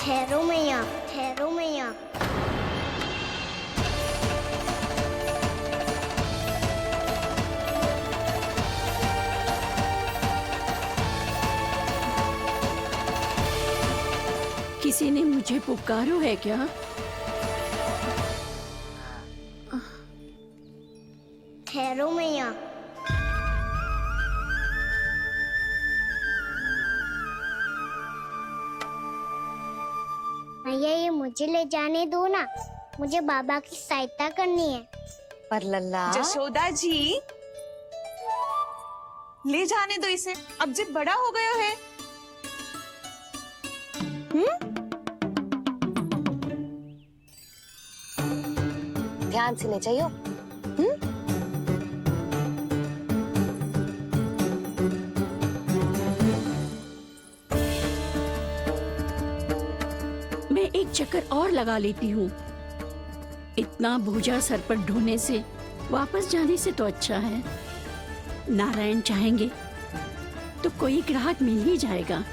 ठहरो मैया, ठहरो मैया। किसी ने मुझे पुकारो है क्या? ठहरो मैया। भैया ये मुझे ले जाने दो ना, मुझे बाबा की सहायता करनी है। पर लल्ला जशोदा जी, ले जाने दो इसे, अब जिद बड़ा हो गया है। ध्यान से ले जाइयो। मैं एक चक्कर और लगा लेती हूँ। इतना बोझा सर पर ढोने से वापस जाने से तो अच्छा है। नारायण चाहेंगे तो कोई ग्राहक मिल ही जाएगा।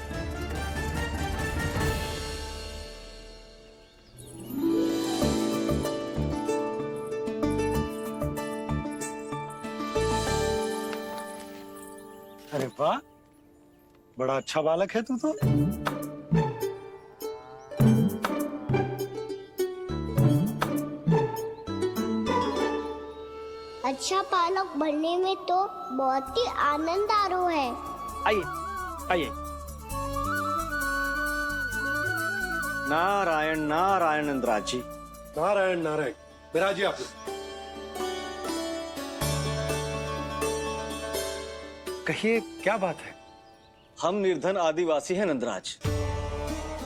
अरे वाह, बड़ा अच्छा बालक है तू तो। अच्छा पालक बनने में तो बहुत ही आनंद आ रहा है। आइए आइए। नारायण नारायण नंदराज जी। नारायण नारायण। विराजिए आप। कहिए क्या बात है? हम निर्धन आदिवासी हैं नंदराज,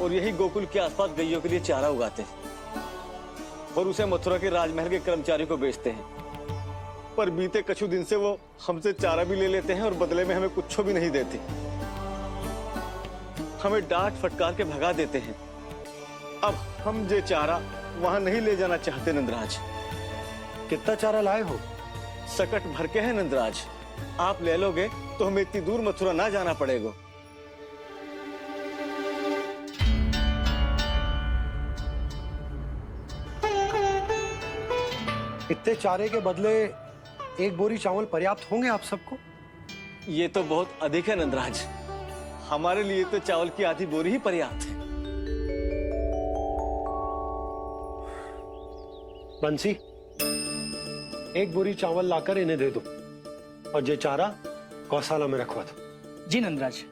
और यही गोकुल के आसपास गैयों के लिए चारा उगाते हैं और उसे मथुरा के राजमहल के कर्मचारी को बेचते हैं। पर बीते कुछ दिन से वो हमसे चारा भी ले लेते हैं और बदले में हमें कुछ भी नहीं देते। हमें डांट फटकार के भगा देते हैं। अब हम ये चारा वहां नहीं ले जाना चाहते नंदराज। कितना चारा लाए हो? सकट भर के है नंदराज। आप ले लोगे तो हमें इतनी दूर मथुरा ना जाना पड़ेगा। इतने चारे के बदले एक बोरी चावल पर्याप्त होंगे आप सबको? ये तो बहुत अधिक है नंदराज। हमारे लिए तो चावल की आधी बोरी ही पर्याप्त है। बंसी, एक बोरी चावल लाकर इन्हें दे दो और ये चारा गौशाला में रखवा दो। जी नंदराज।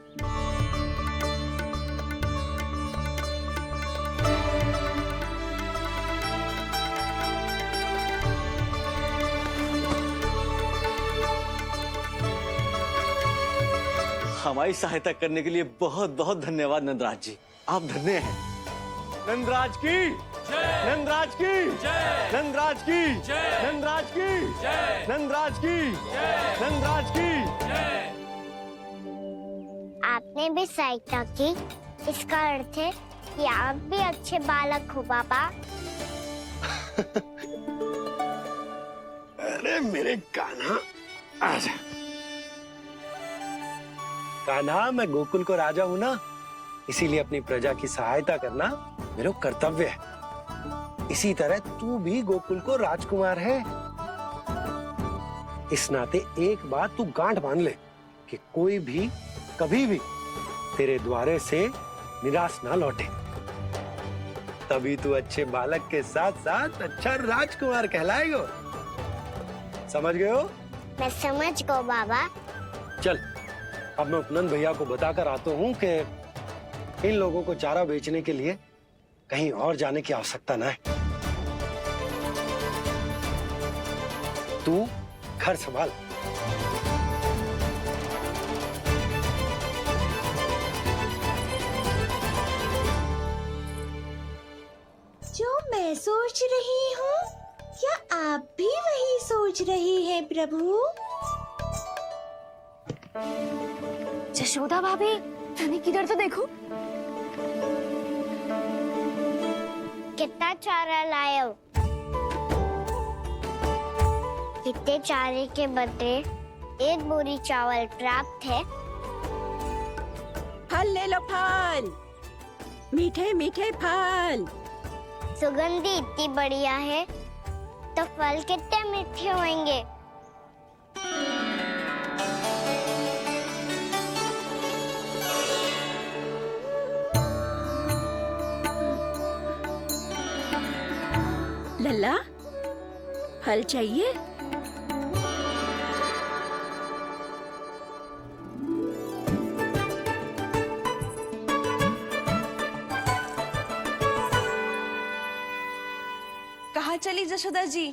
हमारी सहायता करने के लिए बहुत बहुत धन्यवाद नंदराज जी। आप धन्य हैं। नंदराज की नंदराज की नंदराज की नंदराज की नंदराज की नंदराज की। आपने भी सहायता की, इसका अर्थ है कि आप भी अच्छे बालक हो बाबा। अरे मेरे कान्हा, आजा। कान्हा, मैं गोकुल को राजा हूं ना, इसीलिए अपनी प्रजा की सहायता करना मेरा कर्तव्य है। इसी तरह तू भी गोकुल को राजकुमार है। इस नाते एक बात तू गांठ बांध ले कि कोई भी कभी भी तेरे द्वारे से निराश ना लौटे। तभी तू अच्छे बालक के साथ साथ अच्छा राजकुमार कहलाएगा। समझ गए हो? मैं समझ गई बाबा। चल, अब मैं उपनंद भैया को बताकर आता हूँ कि इन लोगों को चारा बेचने के लिए कहीं और जाने की आवश्यकता न है। तू घर संभाल। जो मैं सोच रही हूँ, क्या आप भी वही सोच रही हैं प्रभु? जशोदा भाभी, तनिक इधर तो देखो। कितना चारा लाए हो? कितने चारे के बदले एक बोरी चावल प्राप्त है। फल ले लो, फल। मीठे मीठे फल। सुगंधी इतनी बढ़िया है तो फल कितने मीठे होंगे। लल्ला, फल चाहिए? कहाँ चली जशोदा जी?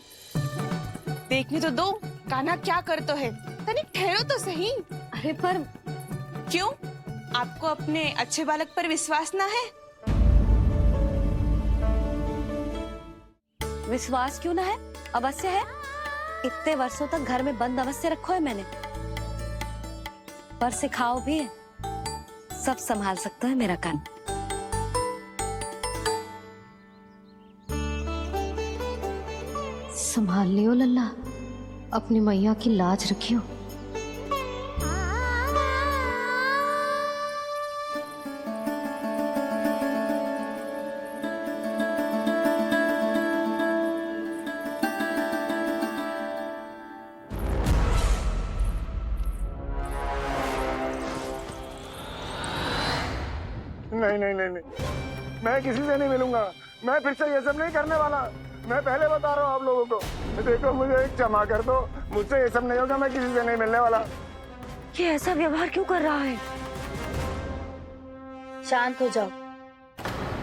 देखने तो दो कान्हा क्या करतो है। तनिक ठहरो तो सही। अरे पर क्यों? आपको अपने अच्छे बालक पर विश्वास ना है? विश्वास क्यों ना है? अवश्य है। इतने वर्षों तक घर में बंद अवश्य रखो है मैंने, पर सिखाओ भी है। सब संभाल सकता है मेरा कान। संभाल लियो लल्ला, अपनी मैया की लाज रखियो। नहीं नहीं नहीं नहीं, मैं किसी से नहीं मिलूंगा। मैं फिर से ये सब नहीं करने वाला। मैं पहले बता रहा हूँ आप लोगों को। देखो, मुझे एक क्षमा कर दो, मुझसे ये सब नहीं होगा। मैं किसी से नहीं मिलने वाला। ये ऐसा व्यवहार क्यों कर रहा है? शांत हो जाओ,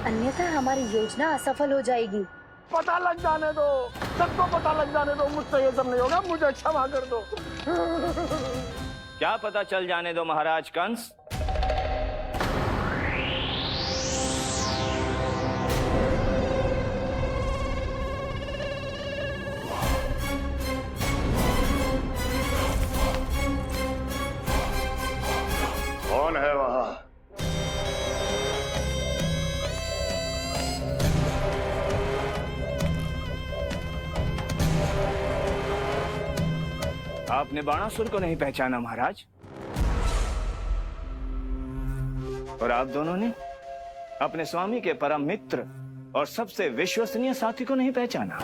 अन्यथा हमारी योजना असफल हो जाएगी। पता लग जाने दो, सबको पता लग जाने दो। मुझसे ये सब नहीं होगा, मुझे क्षमा कर दो। क्या पता चल जाने दो महाराज कंस? कौन है वहां? आपने बाणासुर को नहीं पहचाना महाराज, और आप दोनों ने अपने स्वामी के परम मित्र और सबसे विश्वसनीय साथी को नहीं पहचाना।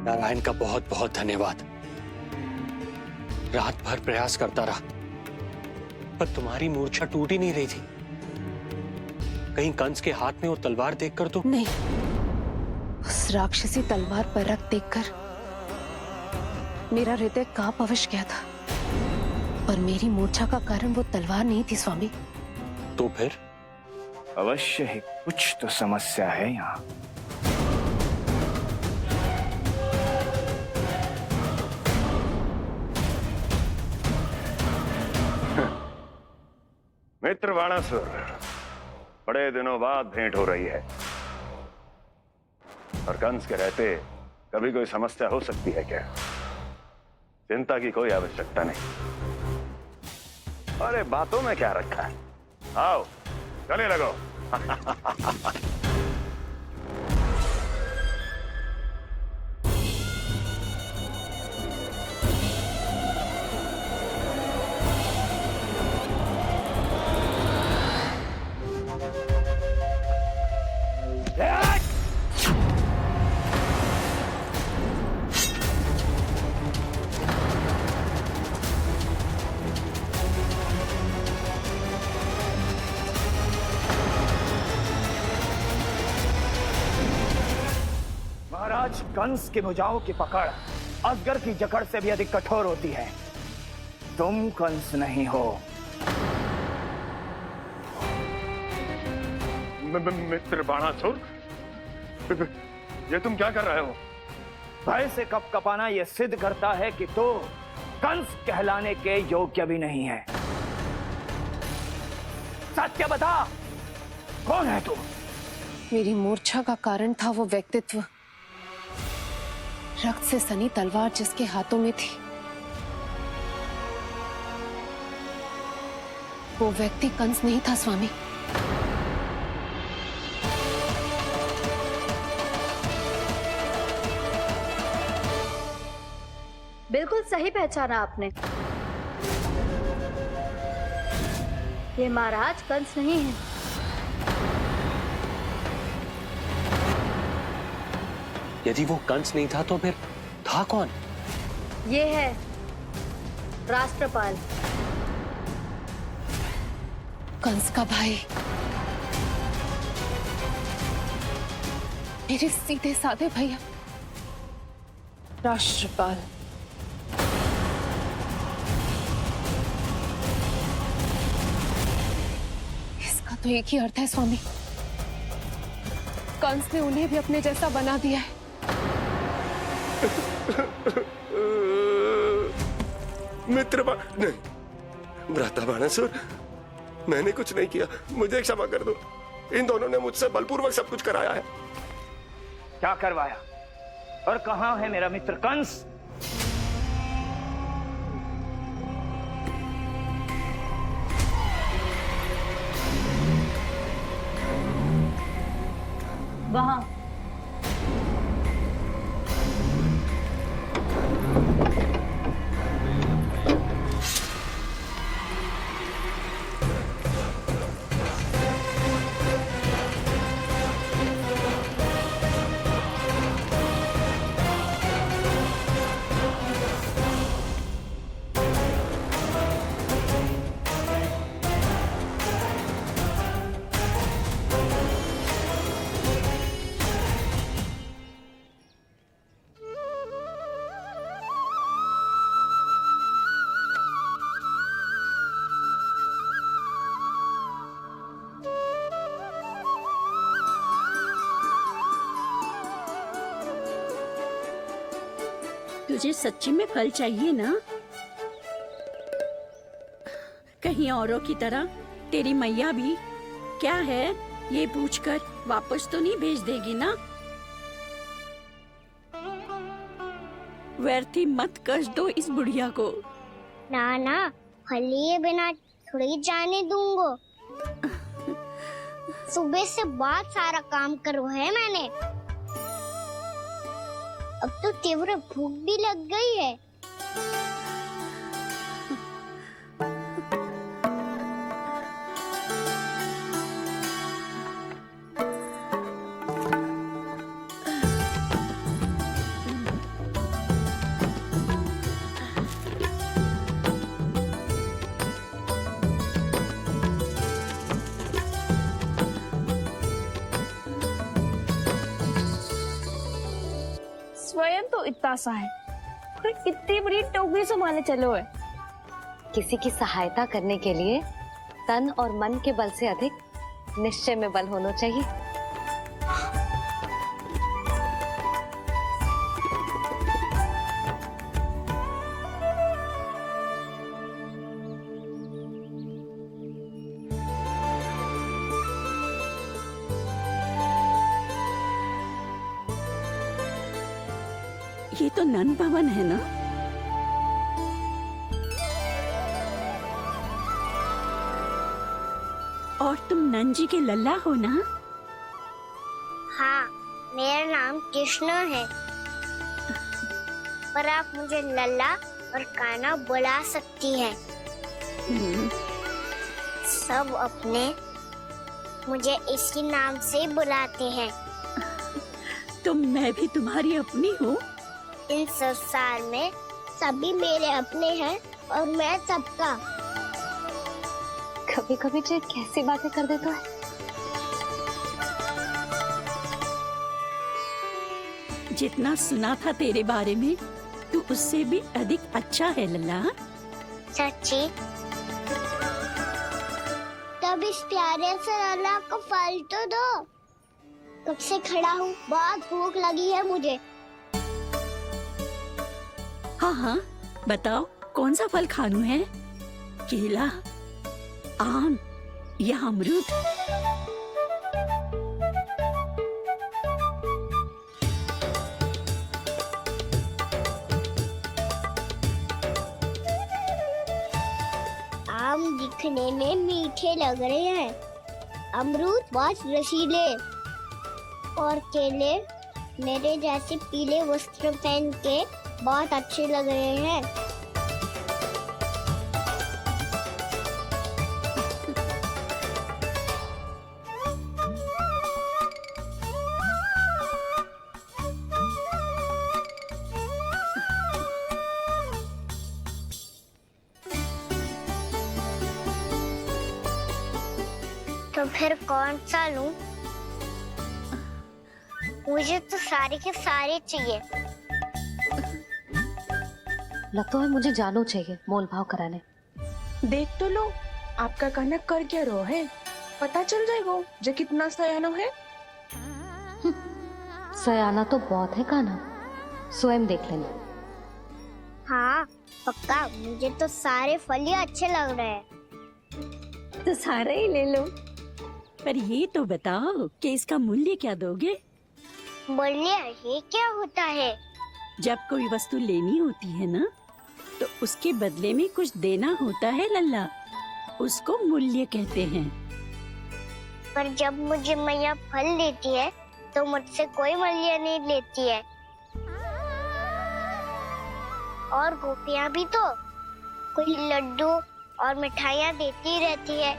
नारायण का बहुत बहुत धन्यवाद। रात भर प्रयास करता रहा, पर तुम्हारी मूर्छा टूट ही नहीं रही थी। कहीं कंस के हाथ में वो तलवार देखकर तो नहीं, उस राक्षसी तलवार पर रख देखकर मेरा हृदय कांप अवश्य गया था, पर मेरी मूर्छा का कारण वो तलवार नहीं थी स्वामी। तो फिर? अवश्य ही कुछ तो समस्या है यहाँ। मित्र बाणासुर, बड़े दिनों बाद भेंट हो रही है, और कंस के रहते कभी कोई समस्या हो सकती है क्या? चिंता की कोई आवश्यकता नहीं। अरे बातों में क्या रखा है? आओ गले लगो। महाराज कंस की भुजाओं की पकड़ अजगर की जकड़ से भी अधिक कठोर होती है। तुम कंस नहीं हो। मित्र बाणासुर, ये तुम क्या कर रहे हो? भय से कपकपाना यह सिद्ध करता है कि तो कंस कहलाने के योग्य भी नहीं है। सत्य बता, कौन है तू? मेरी मूर्छा का कारण था वो व्यक्तित्व, रक्त से सनी तलवार जिसके हाथों में थी। वो व्यक्ति कंस नहीं था स्वामी। बिल्कुल सही पहचाना आपने। ये महाराज कंस नहीं है। यदि वो कंस नहीं था तो फिर था कौन? ये है राष्ट्रपाल। कंस का भाई, मेरे सीधे साधे भैया राष्ट्रपाल। इसका तो एक ही अर्थ है स्वामी, कंस ने उन्हें भी अपने जैसा बना दिया है। मित्र नहीं, भ्राता बाणासुर, मैंने कुछ नहीं किया, मुझे क्षमा कर दो। इन दोनों ने मुझसे बलपूर्वक सब कुछ कराया है। क्या करवाया और कहां है मेरा मित्र कंस? वहां। तुझे सच्ची में फल चाहिए ना? कहीं औरों की तरह तेरी मैया भी क्या है ये पूछकर वापस तो नहीं भेज देगी ना? व्यर्थ ही मत कष्ट दो इस बुढ़िया को। ना ना, फल लिए बिना थोड़ी जाने दूंगो। सुबह से बहुत सारा काम करो है मैंने। अब तो तीव्र भूख भी लग गई है। स्वयं तो इतना सा है, फिर इतनी बड़ी टोकरी संभाले चलो है। किसी की सहायता करने के लिए तन और मन के बल से अधिक निश्चय में बल होना चाहिए। ये तो नन भवन है ना? और तुम नन जी के लल्ला हो ना? हाँ, मेरा नाम कृष्ण है, पर आप मुझे लल्ला और कान्हा बुला सकती हैं। सब अपने मुझे इसी नाम से बुलाते हैं। तो मैं भी तुम्हारी अपनी हूँ। इस संसार में सभी मेरे अपने हैं और मैं सबका। कभी कभी जो कैसी बातें कर देता है। जितना सुना था तेरे बारे में, तू उससे भी अधिक अच्छा है लल्ला। सच्ची? तब इस प्यारे से लल्ला को फल तो दो। कब से खड़ा हूँ, बहुत भूख लगी है मुझे। हाँ हाँ, बताओ कौन सा फल खानू है? केला, आम या अमरूद? आम दिखने में मीठे लग रहे हैं, अमरूद बहुत रसीले और केले मेरे जैसे पीले वस्त्र पहन के बहुत अच्छे लग रहे हैं। तो फिर कौन सा लूं? मुझे तो सारे के सारे चाहिए। लगता है मुझे जानू चाहिए मोल भाव कराने। देख तो लो आपका कनक कर क्या रो है, पता चल जाएगा जो कितना सयानो है। सयाना तो बहुत है कान्हा, स्वयं देख लेना। हाँ पक्का, मुझे तो सारे फल ही अच्छे लग रहे हैं। तो सारा ही ले लो। पर ये तो बताओ कि इसका मूल्य क्या दोगे? बोलिए, ये क्या होता है? जब कोई वस्तु लेनी होती है ना, तो उसके बदले में कुछ देना होता है लल्ला, उसको मूल्य कहते हैं। पर जब मुझे मैया फल देती है तो मुझसे कोई मूल्य नहीं लेती है। और गोपियां भी तो कोई लड्डू और मिठाइयाँ देती रहती है,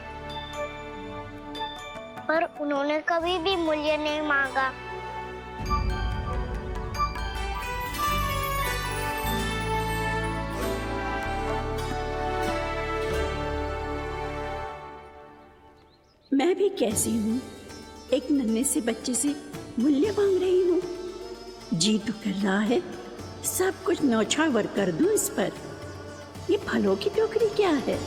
पर उन्होंने कभी भी मूल्य नहीं मांगा। मैं भी कैसी हूँ, एक नन्हे से बच्चे से मूल्य मांग रही हूँ। जी तो कर रहा है सब कुछ न्यौछावर कर दूं इस पर। ये फलों की टोकरी क्या है?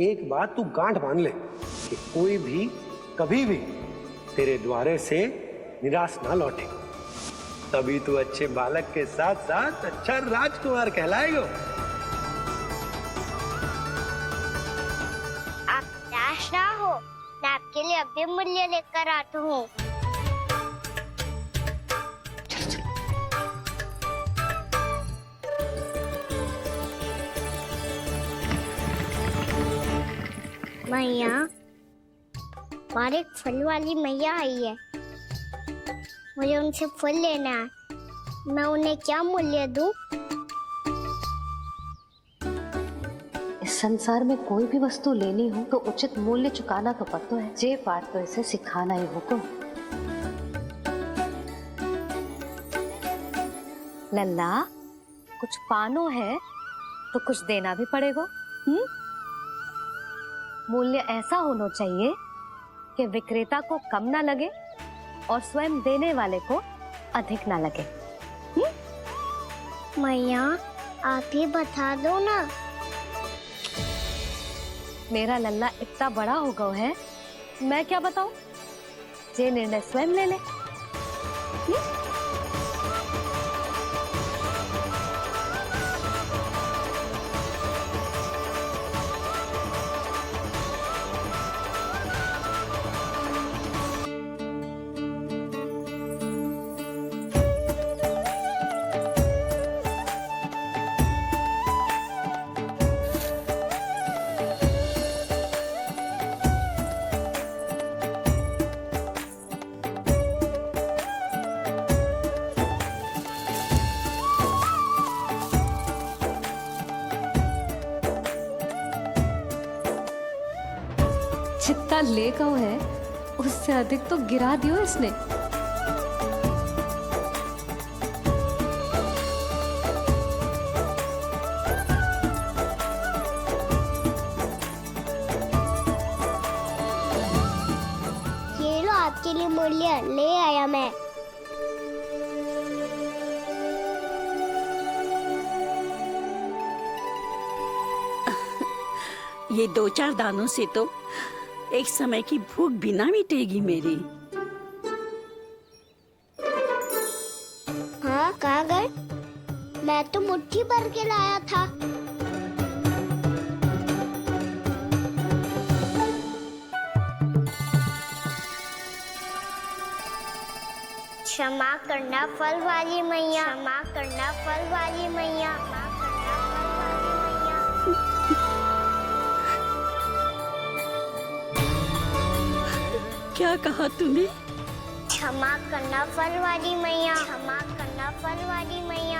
एक बात तू गांठ बांध ले कि कोई भी कभी भी तेरे द्वारे से निराश ना लौटे, तभी तू अच्छे बालक के साथ साथ अच्छा राजकुमार कहलाएगा। आप निराश ना हो, मैं आपके लिए अभी मूल्य लेकर आता हूँ। मैया, हमारे एक फल वाली मैया आई है, मुझे उनसे फल लेना है। मैं उन्हें क्या मूल्य दूं? इस संसार में कोई भी वस्तु लेनी हो तो उचित मूल्य चुकाना तो पड़ता है। जे बात तो इसे सिखाना ही होगा। लल्ला, कुछ पानो है तो कुछ देना भी पड़ेगा। मूल्य ऐसा होना चाहिए कि विक्रेता को कम ना लगे और स्वयं देने वाले को अधिक ना लगे। मैया, आप ही बता दो ना। मेरा लल्ला इतना बड़ा हो गया है, मैं क्या बताऊं? जे निर्णय स्वयं ले ले। जितना ले गया है उससे अधिक तो गिरा दियो इसने। ये लो, आपके लिए मूल्य ले आया मैं। ये 2-4 दानों से तो एक समय की भूख भी ना मिटेगी मेरी। हाँ, कहाँ गए? मैं तो मुट्ठी भर के लाया था। क्षमा करना फल वाली मैया, क्षमा करना फल वाली मैया, क्षमा करना फल वाली मैया। क्या कहा तूने? क्षमा करना फल वाली मैया, क्षमा करना फल वाली मैया।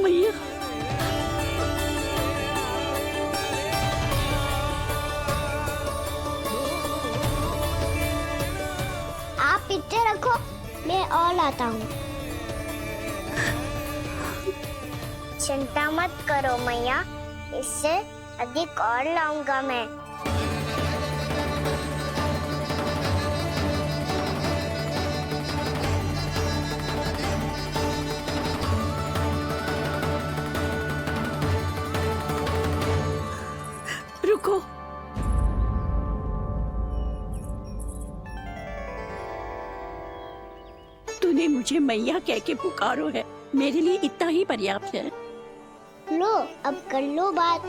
मैया आप इतने रखो, मैं और लाता हूँ। चिंता मत करो मैया, इससे अधिक और लाऊंगा मैं। रुको, तूने मुझे मैया कह के पुकारो है, मेरे लिए इतना ही पर्याप्त है। लो अब कर लो बात।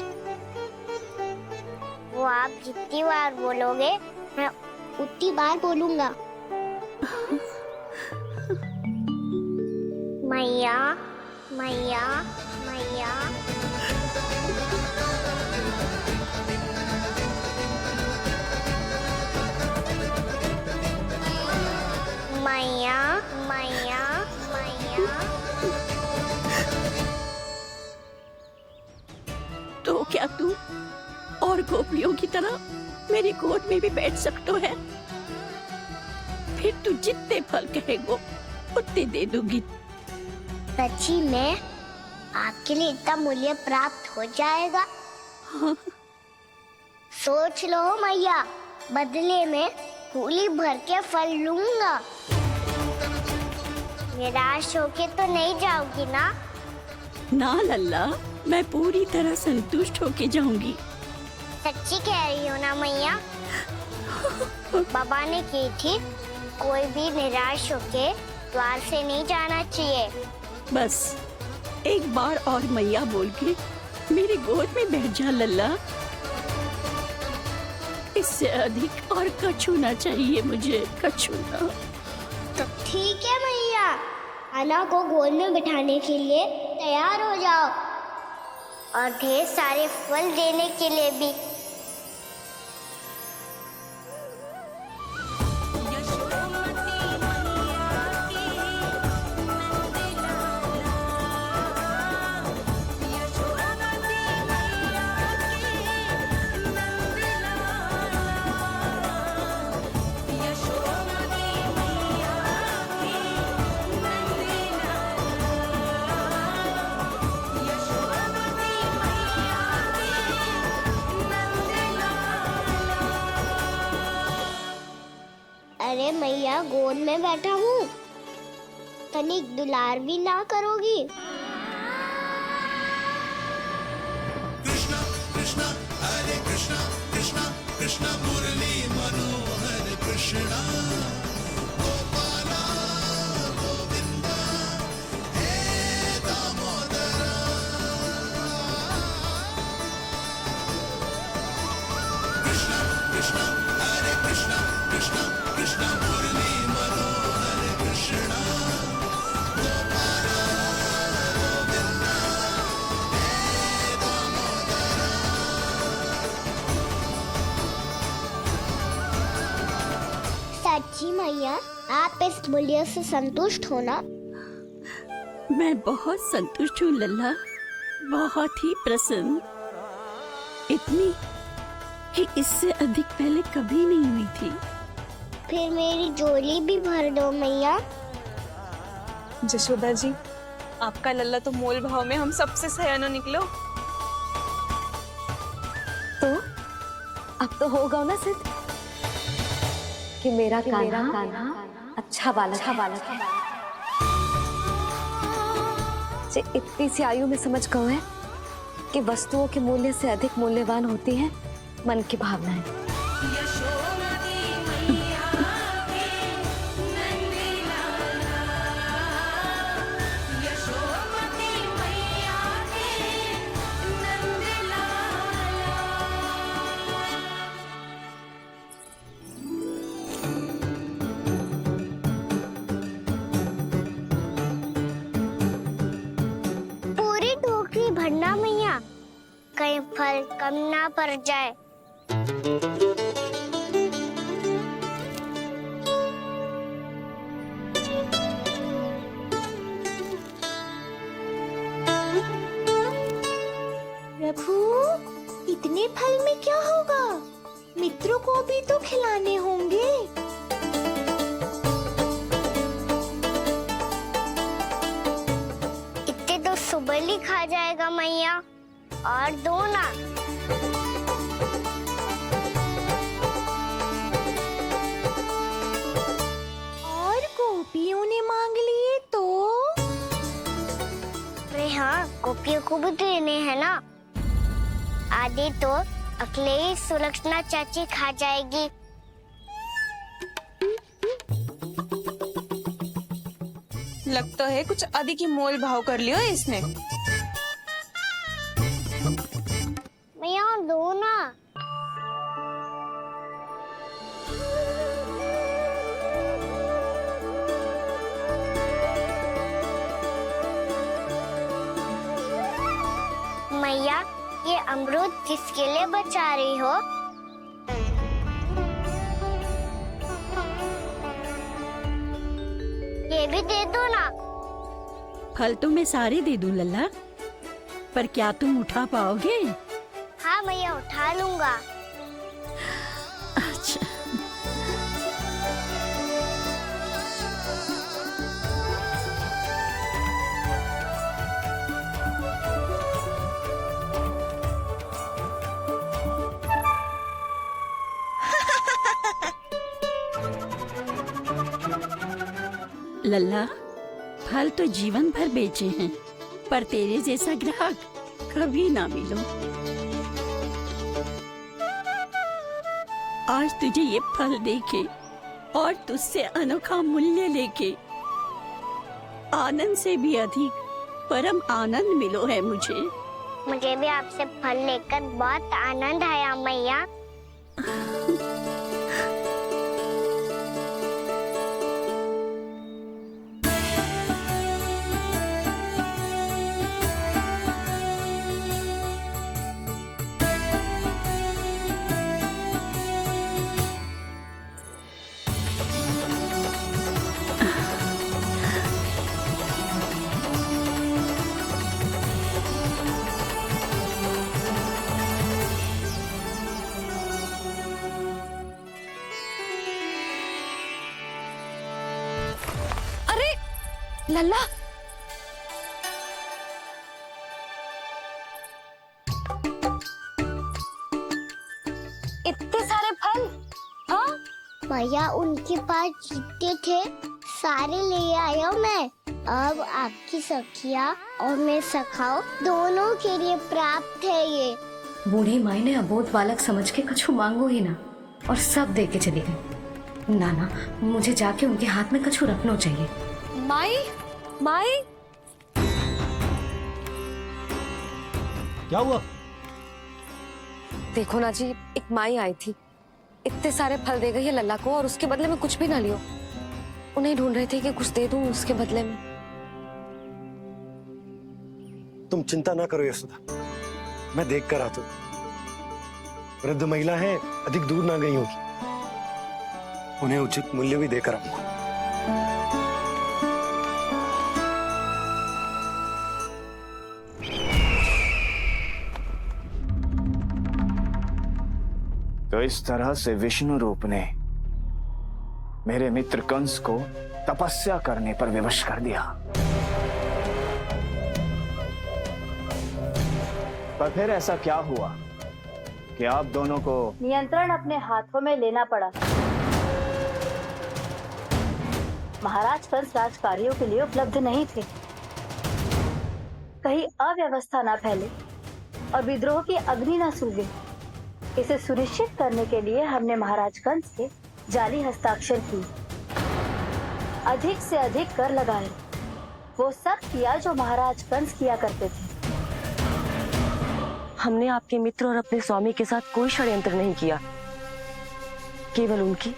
वो आप जितनी बार बोलोगे मैं उतनी बार बोलूंगा। मैया मैया मैया। मैया मैया मैया। तो क्या तू और गोपियों की तरह मेरी गोद में भी बैठ सकते है? फिर तू जितने फल कहेगो उतने दे दूंगी। सच्ची में आपके लिए इतना मूल्य प्राप्त हो जाएगा? हाँ। सोच लो मैया, बदले में फूली भर के फल लूंगा। निराश होके तो नहीं जाओगी ना? ना लल्ला, मैं पूरी तरह संतुष्ट होके जाऊंगी। सच्ची कह रही हो ना मैया? बाबा ने की थी, कोई भी निराश होके द्वार से नहीं जाना चाहिए। बस एक बार और मैया बोल के मेरी गोद में बैठ जा लल्ला। इससे अधिक और कछु ना चाहिए मुझे, कछु ना। तो ठीक है मैया, अन्ना को गोद में बिठाने के लिए तैयार हो जाओ और ढेर सारे फल देने के लिए भी। अरे मैया, गोद में बैठा हूँ, तनिक दुलार भी ना करोगी? कृष्णा कृष्णा हरे कृष्णा कृष्णा कृष्णा मुरली मनोहर कृष्णा गोपाला गोविंदा हे दामोदरा। कृष्णा कृष्णा हरे कृष्णा कृष्णा कृष्णा मुरली मनोहर कृष्णा गोपाला गोविंदा हे दामोदरा। सच्ची मैया, आप इस मूल्य से संतुष्ट हो ना? मैं बहुत संतुष्ट हूँ लल्ला, बहुत ही प्रसन्न। इतनी कि इससे अधिक पहले कभी नहीं हुई थी। फिर मेरी झोली भी भर दो मैया। जशोदा जी, आपका लल्ला तो मोल भाव में हम सबसे सयानो निकलो। तो अब तो होगा ना सिद्ध कि मेरा कान्हा अच्छा बालक है। जे इतनी सी आयु में समझ गए है कि वस्तुओं के मूल्य से अधिक मूल्यवान होती है मन की भावनाएं। पूरी टोकरी भरना मैया, कहीं फल कम ना पड़ जाए। प्रभु, इतने फल में क्या होगा? मित्रों को भी तो खिलाने होंगे। इतने तो सुबह ही खा जाएगा मैया, और दो ना। और गोपियों ने मांग लिए तो? अरे हाँ, गोपियों को भी देने हैं ना। आधे तो अकेले ही सुलक्षणा चाची खा जाएगी। लगता है कुछ आदि की मोल भाव कर लियो इसने। मैया दो ना। मैया, ये अमरूद किसके लिए बचा रही हो? ये भी दे दो ना। फल तो मैं सारे दे दूं लल्ला, पर क्या तुम उठा पाओगे? हाँ मैया, उठा लूंगा। अच्छा। लल्ला, फल तो जीवन भर बेचे हैं, पर तेरे जैसा ग्राहक कभी ना मिलो। आज तुझे ये फल देके और तुझसे अनोखा मूल्य लेके आनंद से भी अधिक परम आनंद मिलो है मुझे। मुझे भी आपसे फल लेकर बहुत आनंद आया मैया। लल्ला, इतने सारे फल? हाँ भैया, उनके पास जितने थे सारे ले आया मैं। अब आपकी सखिया और मैं सखाओ दोनों के लिए प्राप्त है ये। बूढ़ी माई ने अबोध बालक समझ के कछु मांगो ही ना, और सब दे के चली गई। नाना, मुझे जाके उनके हाथ में कछु रखना चाहिए। माई, माई, क्या हुआ? देखो ना जी, एक माई आई थी, इतने सारे फल दे गई है लल्ला को, और उसके बदले में कुछ भी ना लियो। उन्हें ढूंढ रहे थे कि कुछ दे दूं उसके बदले में। तुम चिंता ना करो यशोदा, मैं देख कर आता हूं। वृद्ध महिला है, अधिक दूर ना गई होगी, उन्हें उचित मूल्य भी देकर आऊंगा। तो इस तरह से विष्णु रूप ने मेरे मित्र कंस को तपस्या करने पर विवश कर दिया। पर फिर ऐसा क्या हुआ कि आप दोनों को नियंत्रण अपने हाथों में लेना पड़ा। महाराज कंस राजकार्यों के लिए उपलब्ध नहीं थे। कहीं अव्यवस्था न फैले और विद्रोह की अग्नि न सूझे, इसे सुनिश्चित करने के लिए हमने महाराज कंस के जाली हस्ताक्षर किए, अधिक से अधिक कर लगाए। वो सब किया जो महाराज कंस किया करते थे। हमने आपके मित्र और अपने स्वामी के साथ कोई षड्यंत्र नहीं किया, केवल उनकी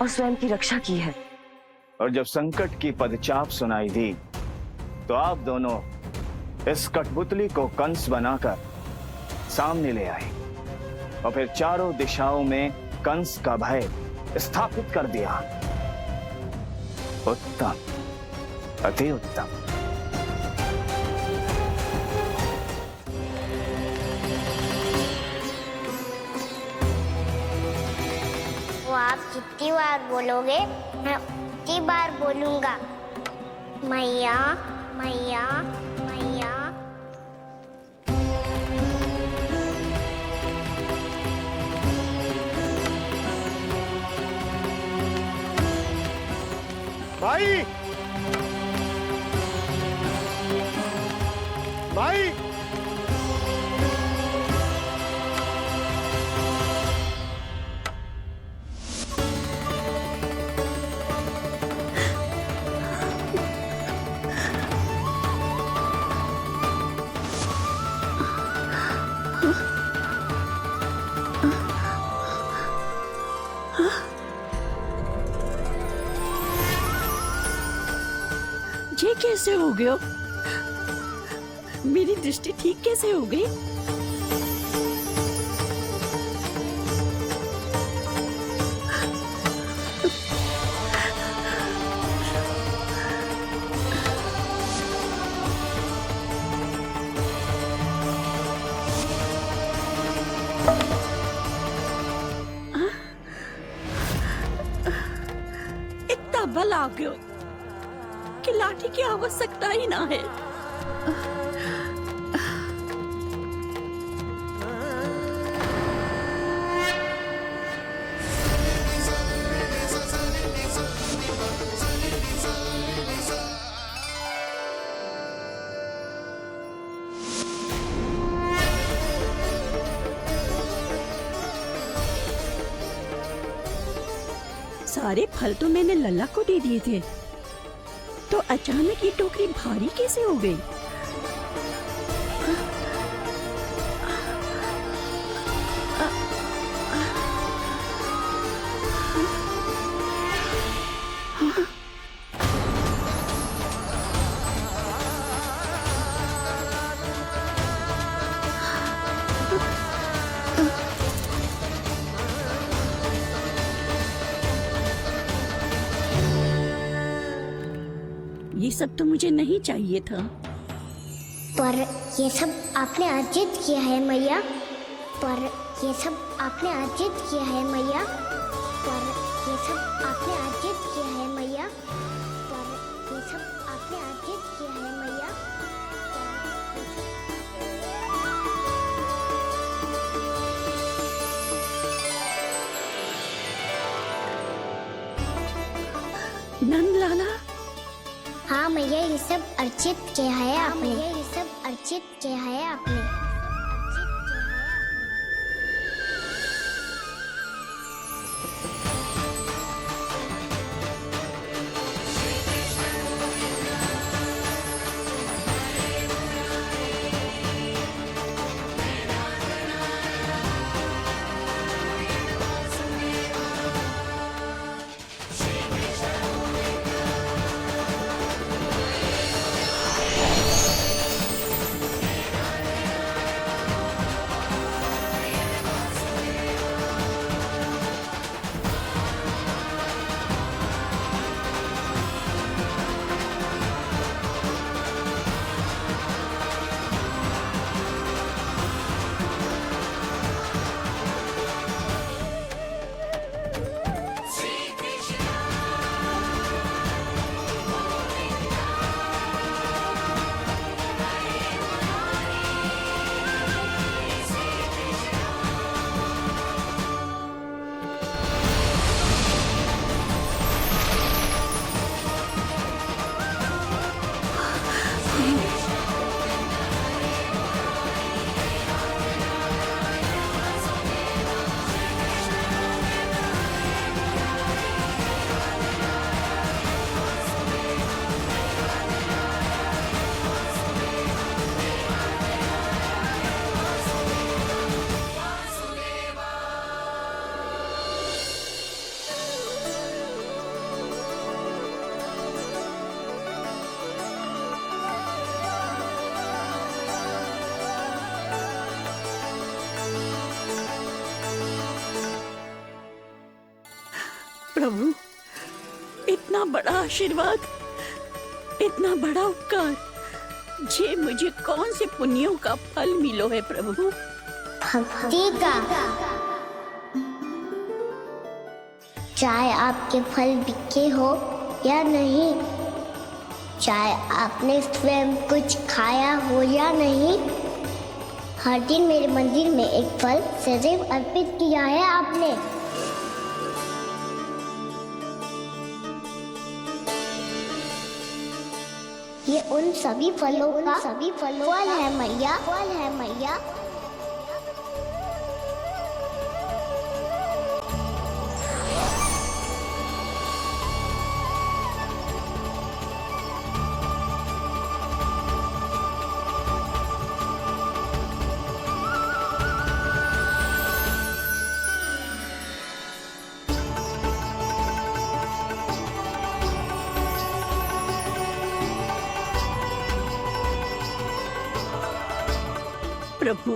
और स्वयं की रक्षा की है। और जब संकट की पदचाप सुनाई दी तो आप दोनों इस कठपुतली को कंस बनाकर सामने ले आए और फिर चारों दिशाओं में कंस का भय स्थापित कर दिया। उत्तम, अति उत्तम। आप जितनी बार बोलोगे मैं उतनी बार बोलूंगा। मैया मैया मैया। भाई भाई ये कैसे हो गया? मेरी दृष्टि ठीक कैसे हो गई? इतना बल आ गया कि लाठी की आवश्यकता ही ना है। सारे फल तो मैंने लल्ला को दे दिए थे, तो अचानक ये टोकरी भारी कैसे हो गई? ये सब तो मुझे नहीं चाहिए था। पर ये सब आपने अर्जित किया है मैया। पर ये सब आपने अर्जित किया है मैया। पर ये सब आपने अर्जित किया है मैया। पर ये सब आपने अर्जित किया है मैया। नंद लाला। हाँ मैया, ये सब अर्जित किया है आपने। ये सब अर्जित किया है आपने। प्रभु, इतना बड़ा आशीर्वाद, इतना बड़ा उपकार, जे मुझे कौन से पुण्यों का फल मिलो है प्रभु? भक्ति का। चाहे आपके फल बिके हो या नहीं, चाहे आपने स्वयं कुछ खाया हो या नहीं, हर दिन मेरे मंदिर में एक फल सदैव अर्पित किया है आपने। ये उन सभी फलों का फल है मैया, फल है मैया। प्रभु,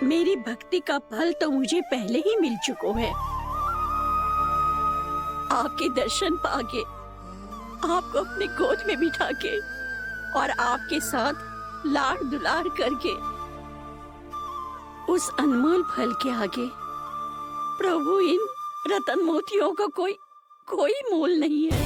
मेरी भक्ति का फल तो मुझे पहले ही मिल चुका है। आपके दर्शन पाके, आपको अपने गोद में बिठा के और आपके साथ लाड दुलार करके, उस अनमोल फल के आगे प्रभु इन रतन मोतियों का कोई मोल नहीं है।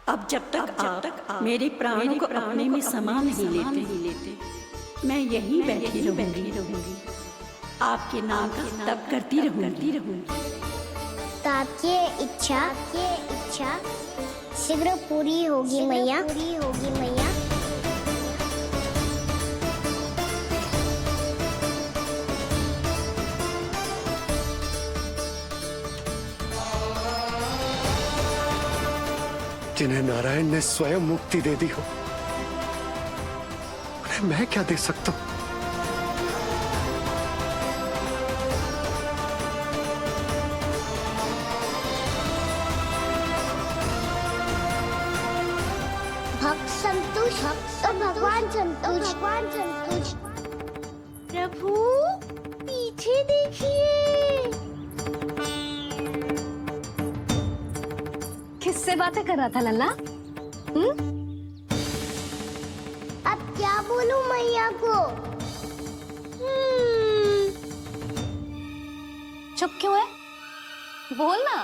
अब जब तक आप मेरे प्राणों को अपने में समा नहीं लेते, मैं यहीं बैठी रहूंगी, आपके नाम का तप करती रहूंगी। तो आपकी इच्छा शीघ्र पूरी होगी मैया। जिन्हें नारायण ने स्वयं मुक्ति दे दी हो, उन्हें मैं क्या दे सकता हूं? भक्त संतुष्ट तो भगवान संतुष्ट। प्रभु पीछे देखिए। किससे बातें कर रहा था लल्ला? अब क्या बोलूं मैया को? चुप क्यों है? बोल ना।